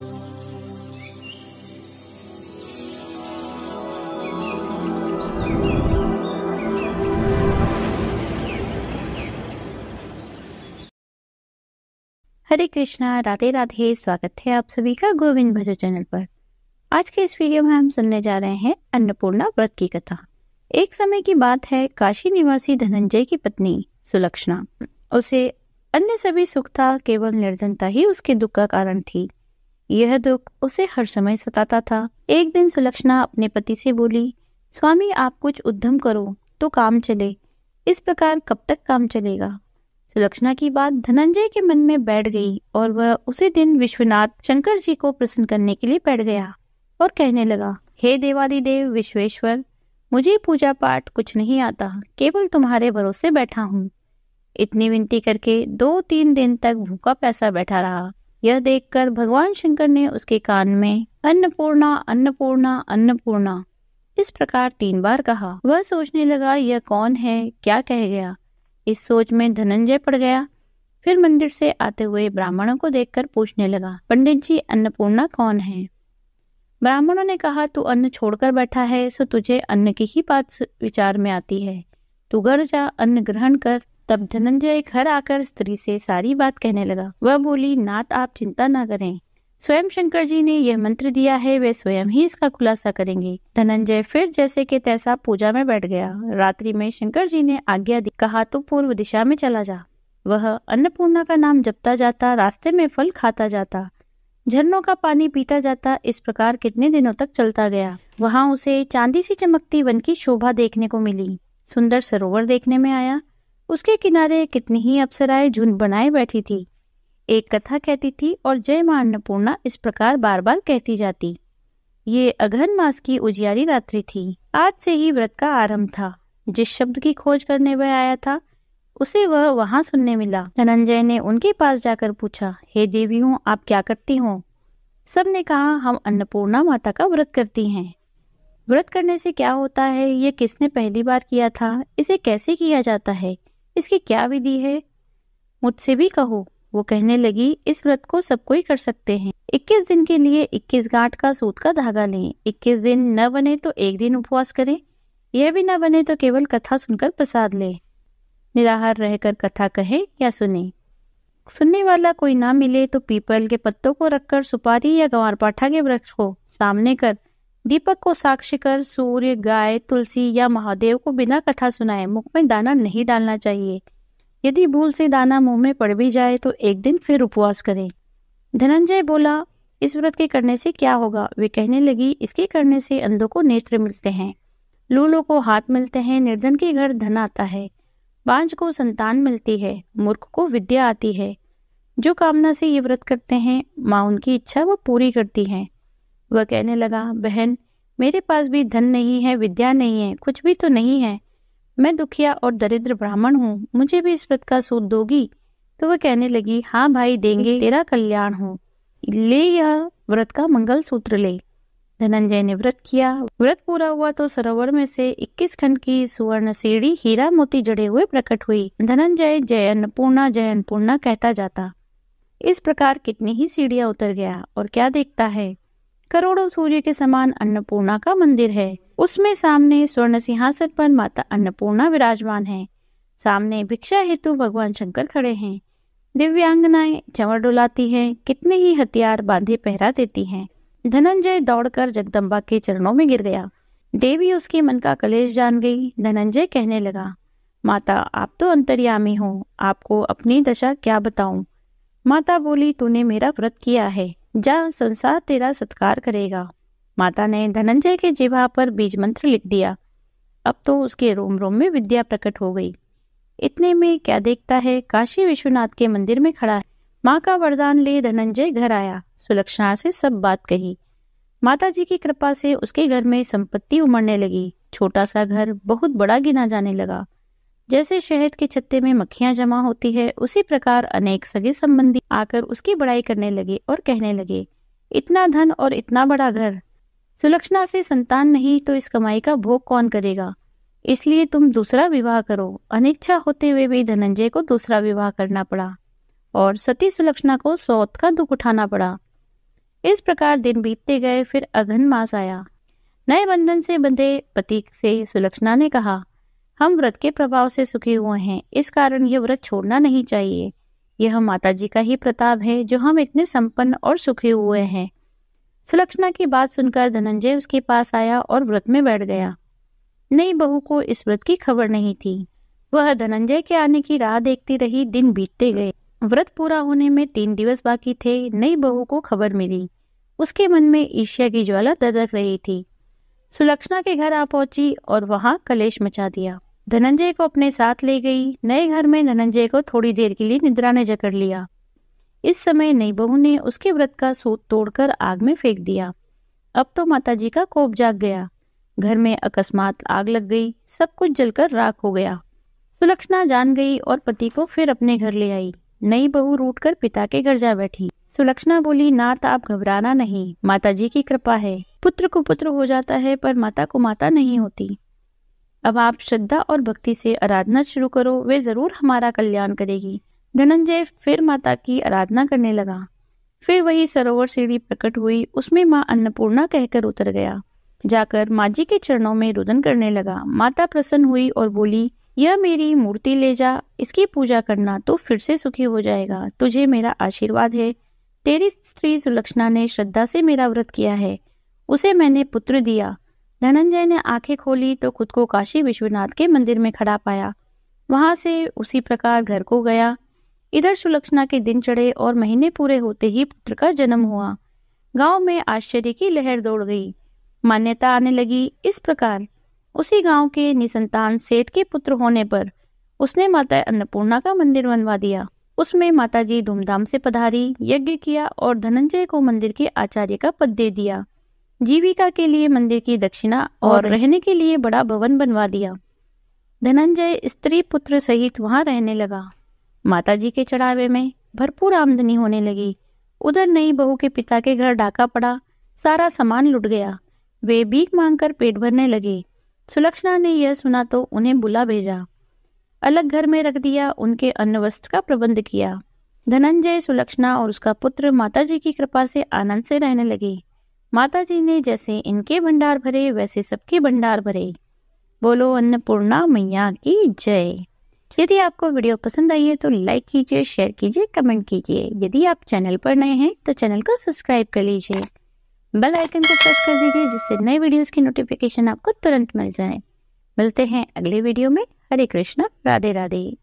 हरे कृष्णा, राधे राधे। स्वागत है आप सभी का गोविंद भजो चैनल पर। आज के इस वीडियो में हम सुनने जा रहे हैं अन्नपूर्णा व्रत की कथा। एक समय की बात है, काशी निवासी धनंजय की पत्नी सुलक्षणा, उसे अन्य सभी सुख था, केवल निर्धनता ही उसके दुख का कारण थी। यह दुख उसे हर समय सताता था। एक दिन सुलक्षणा अपने पति से बोली, स्वामी आप कुछ उद्यम करो तो काम चले, इस प्रकार कब तक काम चलेगा। सुलक्षणा की बात धनंजय के मन में बैठ गई और वह उसी दिन विश्वनाथ शंकर जी को प्रसन्न करने के लिए बैठ गया और कहने लगा, हे देवादिदेव विश्वेश्वर, मुझे पूजा पाठ कुछ नहीं आता, केवल तुम्हारे भरोसे बैठा हूँ। इतनी विनती करके 2-3 दिन तक भूखा प्यासा बैठा रहा। यह देखकर भगवान शंकर ने उसके कान में अन्नपूर्णा अन्नपूर्णा अन्नपूर्णा इस प्रकार 3 बार कहा। वह सोचने लगा, यह कौन है, क्या कह गया। इस सोच में धनंजय पड़ गया। फिर मंदिर से आते हुए ब्राह्मणों को देखकर पूछने लगा, पंडित जी अन्नपूर्णा कौन है। ब्राह्मणों ने कहा, तू अन्न छोड़कर बैठा है, सो तुझे अन्न की ही बात विचार में आती है, तू घर जा अन्न ग्रहण कर। तब धनंजय घर आकर स्त्री से सारी बात कहने लगा। वह बोली, नाथ आप चिंता न करें, स्वयं शंकर जी ने यह मंत्र दिया है, वे स्वयं ही इसका खुलासा करेंगे। धनंजय फिर जैसे के तैसा पूजा में बैठ गया। रात्रि में शंकर जी ने आज्ञा दी, कहा तो पूर्व दिशा में चला जा। वह अन्नपूर्णा का नाम जपता जाता, रास्ते में फल खाता जाता, झरनों का पानी पीता जाता। इस प्रकार कितने दिनों तक चलता गया। वहां उसे चांदी सी चमकती वन की शोभा देखने को मिली। सुंदर सरोवर देखने में आया। उसके किनारे कितनी ही अप्सराएं झुंड बनाए बैठी थी। एक कथा कहती थी और जय मां अन्नपूर्णा इस प्रकार बार बार कहती जाती। ये अगहन मास की उजियारी रात्रि थी। आज से ही व्रत का आरंभ था। जिस शब्द की खोज करने वह आया था, उसे वह वहां सुनने मिला। धनंजय ने उनके पास जाकर पूछा, हे देवियों आप क्या करती हो। सब ने कहा, हम अन्नपूर्णा माता का व्रत करती हैं। व्रत करने से क्या होता है, ये किसने पहली बार किया था, इसे कैसे किया जाता है, इसकी क्या विधि है, मुझसे भी कहो। वो कहने लगी, इस व्रत को सब कोई कर सकते हैं। 21 दिन के लिए 21 गांठ का सूत का धागा लें। 21 दिन न बने तो 1 दिन उपवास करें। यह भी न बने तो केवल कथा सुनकर प्रसाद ले। निराहार रहकर कथा कहे या सुने। सुनने वाला कोई ना मिले तो पीपल के पत्तों को रखकर सुपारी या ग्वारपाठा के वृक्ष को सामने कर, दीपक को साक्षी कर, सूर्य, गाय, तुलसी या महादेव को बिना कथा सुनाए मुख में दाना नहीं डालना चाहिए। यदि भूल से दाना मुंह में पड़ भी जाए तो 1 दिन फिर उपवास करें। धनंजय बोला, इस व्रत के करने से क्या होगा। वे कहने लगी, इसके करने से अंधों को नेत्र मिलते हैं, लूलों को हाथ मिलते हैं, निर्धन के घर धन आता है, बांझ को संतान मिलती है, मूर्ख को विद्या आती है। जो कामना से ये व्रत करते हैं, माँ उनकी इच्छा वो पूरी करती है। वह कहने लगा, बहन मेरे पास भी धन नहीं है, विद्या नहीं है, कुछ भी तो नहीं है, मैं दुखिया और दरिद्र ब्राह्मण हूँ, मुझे भी इस व्रत का सूत दोगी। तो वह कहने लगी, हाँ भाई देंगे, तेरा कल्याण हो, ले यह व्रत का मंगल सूत्र ले। धनंजय ने व्रत किया। व्रत पूरा हुआ तो सरोवर में से 21 खंड की सुवर्ण सीढ़ी हीरा मोती जड़े हुए प्रकट हुई। धनंजय जय अन्नपूर्णा कहता जाता। इस प्रकार कितनी ही सीढ़ियां उतर गया और क्या देखता है, करोड़ों सूर्य के समान अन्नपूर्णा का मंदिर है। उसमें सामने स्वर्ण सिंहासन पर माता अन्नपूर्णा विराजमान है। सामने भिक्षा हेतु भगवान शंकर खड़े हैं। दिव्यांगनाएं चंवर डुलाती हैं, कितने ही हथियार बांधे पहरा देती हैं। धनंजय दौड़कर जगदम्बा के चरणों में गिर गया। देवी उसके मन का कलेश जान गई। धनंजय कहने लगा, माता आप तो अंतर्यामी हो, आपको अपनी दशा क्या बताऊं। माता बोली, तूने मेरा व्रत किया है, जा संसार तेरा सत्कार करेगा। माता ने धनंजय के जिह्वा पर बीज मंत्र लिख दिया। अब तो उसके रोम रोम में विद्या प्रकट हो गई। इतने में क्या देखता है, काशी विश्वनाथ के मंदिर में खड़ा है। माँ का वरदान ले धनंजय घर आया। सुलक्षणा से सब बात कही। माता जी की कृपा से उसके घर में संपत्ति उमड़ने लगी। छोटा सा घर बहुत बड़ा गिना जाने लगा। जैसे शहद के छत्ते में मक्खियां जमा होती है, उसी प्रकार अनेक सगे संबंधी आकर उसकी बड़ाई करने लगे और कहने लगे, इतना धन और इतना बड़ा घर, सुलक्षणा से संतान नहीं तो इस कमाई का भोग कौन करेगा, इसलिए तुम दूसरा विवाह करो। अनिच्छा होते हुए भी धनंजय को दूसरा विवाह करना पड़ा और सती सुलक्षणा को सौत का दुख उठाना पड़ा। इस प्रकार दिन बीतते गए। फिर अघन मास आया। नए बंधन से बंधे पति से सुलक्षणा ने कहा, हम व्रत के प्रभाव से सुखी हुए हैं, इस कारण यह व्रत छोड़ना नहीं चाहिए। यह माता जी का ही प्रताप है जो हम इतने संपन्न और सुखी हुए हैं। सुलक्षणा की बात सुनकर धनंजय उसके पास आया और व्रत में बैठ गया। नई बहू को इस व्रत की खबर नहीं थी। वह धनंजय के आने की राह देखती रही। दिन बीतते गए। व्रत पूरा होने में 3 दिवस बाकी थे। नई बहू को खबर मिली। उसके मन में ईर्ष्या की ज्वाला दधक रही थी। सुलक्षणा के घर आ पहुंची और वहां कलेश मचा दिया। धनंजय को अपने साथ ले गई। नए घर में धनंजय को थोड़ी देर के लिए निद्रा ने जकड़ लिया। इस समय नई बहू ने उसके व्रत का सूत तोड़कर आग में फेंक दिया। अब तो माताजी का कोप जाग गया। घर में अकस्मात आग लग गई। सब कुछ जलकर राख हो गया। सुलक्षणा जान गई और पति को फिर अपने घर ले आई। नई बहू रूठकर पिता के घर जा बैठी। सुलक्षणा बोली, नाथ आप घबराना नहीं, माताजी की कृपा है। पुत्र को पुत्र हो जाता है पर माता को माता नहीं होती। अब आप श्रद्धा और भक्ति से आराधना शुरू करो, वे जरूर हमारा कल्याण करेगी। धनंजय फिर माता की आराधना करने लगा। फिर वही सरोवर सीढ़ी प्रकट हुई। उसमें माँ अन्नपूर्णा कहकर उतर गया। जाकर माँ जी के चरणों में रुदन करने लगा। माता प्रसन्न हुई और बोली, यह मेरी मूर्ति ले जा, इसकी पूजा करना तो फिर से सुखी हो जाएगा। तुझे मेरा आशीर्वाद है। तेरी स्त्री सुलक्षणा ने श्रद्धा से मेरा व्रत किया है, उसे मैंने पुत्र दिया। धनंजय ने आंखें खोली तो खुद को काशी विश्वनाथ के मंदिर में खड़ा पाया। वहां से उसी प्रकार घर को गया। इधर सुलक्षणा के दिन चढ़े और महीने पूरे होते ही पुत्र का जन्म हुआ। गांव में आश्चर्य की लहर दौड़ गई। मान्यता आने लगी। इस प्रकार उसी गांव के निसंतान सेठ के पुत्र होने पर उसने माता अन्नपूर्णा का मंदिर बनवा दिया। उसमें माताजी धूमधाम से पधारी, यज्ञ किया और धनंजय को मंदिर के आचार्य का पद दे दिया। जीविका के लिए मंदिर की दक्षिणा और रहने के लिए बड़ा भवन बनवा दिया। धनंजय स्त्री पुत्र सहित वहां रहने लगा। माताजी के चढ़ावे में भरपूर आमदनी होने लगी। उधर नई बहू के पिता के घर डाका पड़ा। सारा सामान लुट गया। वे भीख मांगकर पेट भरने लगे। सुलक्षणा ने यह सुना तो उन्हें बुला भेजा। अलग घर में रख दिया। उनके अन्न वस्त्र का प्रबंध किया। धनंजय, सुलक्षणा और उसका पुत्र माताजी की कृपा से आनंद से रहने लगे। माताजी ने जैसे इनके भंडार भरे वैसे सबके भंडार भरे। बोलो अन्नपूर्णा मैया की जय। यदि आपको वीडियो पसंद आई है तो लाइक कीजिए, शेयर कीजिए, कमेंट कीजिए। यदि आप चैनल पर नए हैं तो चैनल को सब्सक्राइब कर लीजिए। बेल आइकन को प्रेस कर दीजिए जिससे नए वीडियोस की नोटिफिकेशन आपको तुरंत मिल जाए। मिलते हैं अगले वीडियो में। हरे कृष्णा, राधे राधे।